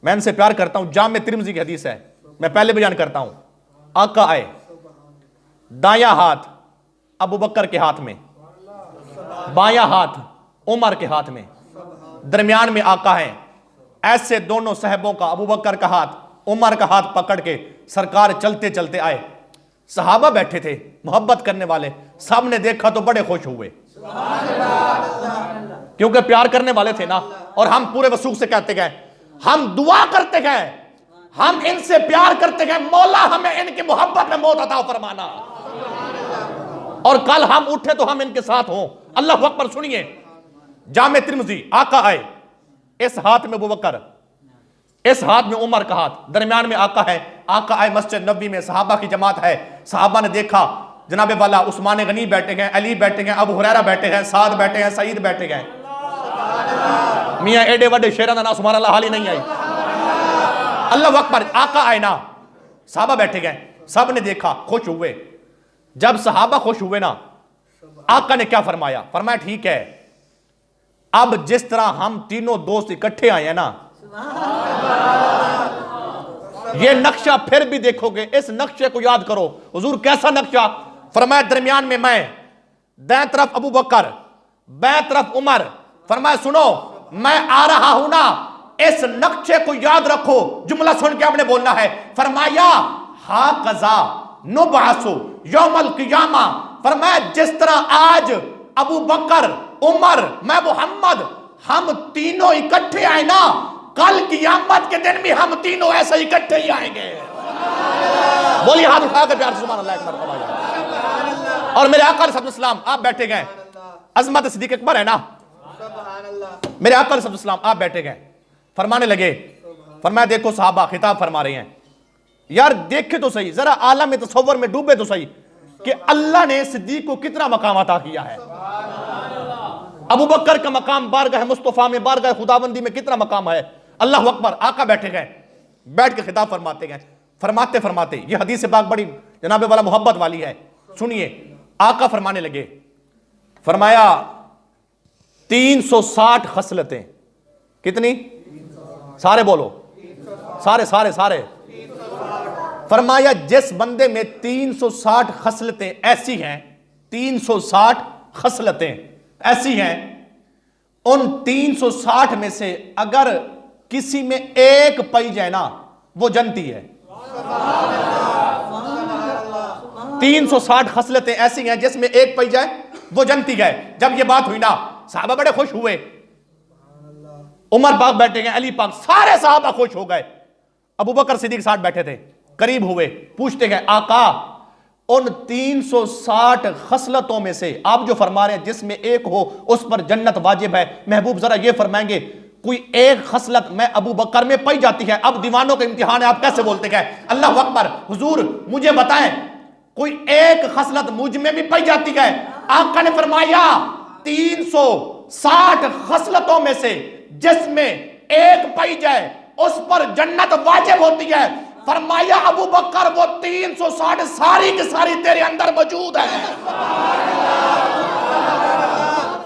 میں ان سے پیار کرتا ہوں. جامع ترمذی کی حدیث ہے, میں پہلے بیان کرتا ہوں. آقا آئے, دایاں ہاتھ ابو بکر کے ہاتھ میں, بایاں ہاتھ عمر کے ہاتھ میں, درمیان میں آقا ہیں. ایسے دونوں صحابوں کا, ابو بکر کا ہاتھ عمر کا ہاتھ پکڑ کے سرکار چلتے چلتے آئے. صحابہ بیٹھے تھے محبت کرنے والے, سب نے دیکھا تو بڑے خوش ہوئے, کیونکہ پیار کرنے والے تھے نا. اور ہم پورے وثوق سے کہتے گئے, ہم دعا کرتے گئے, ہم ان سے پیار کرتے گئے, مولا ہمیں ان کی محبت میں موت عطا فرمانا, اور کل ہم اٹھے تو ہم ان کے ساتھ ہوں. اللہ اکبر. سنیے, جامع ترمذی, آقا آئے, اس ہاتھ میں ابو بکر, اس ہاتھ میں عمر کا ہاتھ, درمیان میں آقا ہے. آقا آئے مسجد نبوی میں, صحابہ کی جماعت ہے. صحابہ نے دیکھا جناب والا عثمان غنی بیٹھے گئے, علی بیٹھے گئے, ابو ہریرہ بیٹھے ہیں, سعد بیٹھے ہیں, سعید بیٹھے گئے. میاں ایڈے وڈے شیران دا نا سبحان اللہ حالی نہیں آئی. اللہ اکبر. آقا آئے نا, صحابہ بیٹھے گئے, سب نے دیکھا, خوش ہوئے. جب صحابہ خوش ہوئے نا, آقا نے کیا فرمایا؟ فرمایا ٹھیک ہے, اب جس طرح ہم تینوں دوست اکٹھے آئے ہیں نا, یہ نقشہ پھر بھی دیکھو گے, اس نقشے کو یاد کرو. حضور کیسا نقشہ؟ فرمایا درمیان میں میں, دائیں طرف ابو بکر, بائیں طرف عمر. فرمایا سنو, میں آ رہا ہوں نا, اس نقشے کو یاد رکھو. جملہ سن کے آپ نے بولنا ہے. فرمایا ہاکذا نبعث یوم القیامہ. فرمایا جس طرح آج ابو بکر, عمر, میں محمد, ہم تینوں اکٹھے آئے نا, کل قیامت کے دن بھی ہم تینوں ایسے اکٹھے ہی آئیں گے. بولیے ہاتھ اٹھا کر پیار سے سبحان اللہ اکبر فرمایا. اور میرے آقا علیہ السلام آپ بیٹھے گئے, عظمت صدیق اکبر ہے نا, میرے آقا علیہ السلام آپ بیٹھے گئے, فرمانے لگے. فرمایا دیکھو صحابہ خطاب فرما رہے ہیں, یار دیکھے تو صحیح, ذرا عالم تصور میں ڈوبے تو صحیح کہ اللہ نے صدیق کو کتنا مقام عطا کیا ہے. ابو بکر کا مقام بارگاہ مصطفیٰ میں, بارگاہ خداوندی میں کتنا مقام ہے. اللہ اکبر. آقا بیٹھے گئے, بیٹھ کے خطاب فرماتے گئے, فرماتے فرماتے, یہ حدیث پاک بڑی جناب والا محبت والی ہے. سنیے, آقا فرمانے لگے. فرمایا 360 خصلتیں. کتنی؟ سارے بولو, سارے سارے سارے. فرمایا جس بندے میں 360 خصلتیں ایسی ہیں, 360 خصلتیں ایسی ہیں, ان 360 میں سے اگر کسی میں ایک پائی جائے نا, وہ جنتی ہے. 360 خصلتیں ایسی ہیں جس میں ایک پائی جائے وہ جنتی ہے. جب یہ بات ہوئی نا, صحابہ بڑے خوش ہوئے. عمر پاک بیٹھے گئے, علی پاک, سارے صحابہ خوش ہو گئے. ابو بکر صدیق ساتھ بیٹھے تھے, قریب ہوئے, پوچھتے گئے آقا ان 360 خصلتوں میں سے آپ جو فرما رہے ہیں جس میں ایک ہو اس پر جنت واجب ہے, محبوب ذرا یہ فرمائیں گے کوئی ایک خصلت میں ابو بکر میں پائی جاتی ہے, اب دیوانوں کا امتحان ہے, آپ کیسے بولتے گئے؟ اللہ اکبر. حضور مجھے بتائیں کوئی ایک خصلت مجھ میں بھی پائی جاتی ہے؟ آقا نے فرمایا 360 خصلتوں میں سے جس میں ایک پائی جائے اس پر جنت واجب ہوتی ہے. فرمایا ابو بکر وہ 360 ساری کی ساری تیرے اندر موجود ہے.